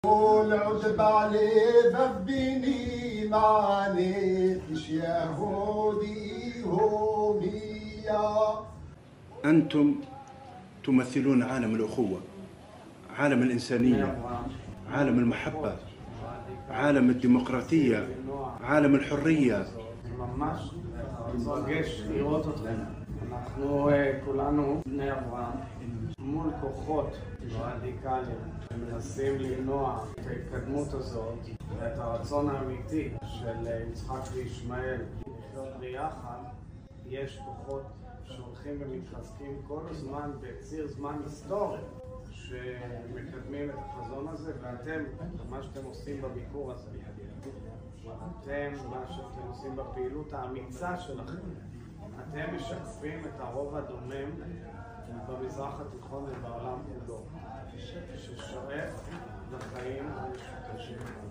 العتب عليه ذبيني معاني مش يهودي هومية. أنتم تمثلون عالم الأخوة، عالم الإنسانية، عالم المحبة، عالم الديمقراطية، عالم الحرية. ממש מרגש לראות אתכם. אנחנו כולנו בני אברהם מול כוחות רדיקליים שמנסים למנוע את ההתקדמות הזאת ואת הרצון האמיתי של יצחק וישמעאל לחיות ביחד. יש כוחות שהולכים ומתחזקים כל הזמן בציר זמן היסטורי שמקדמים את החזון הזה, ואתם, מה שאתם עושים בביקור הזה, אתם, מה שאתם עושים בפעילות האמיצה שלכם, אתם משקפים את הרוב הדומם במזרח התיכון ובעולם כולו, ששואף לחיים המשותפים.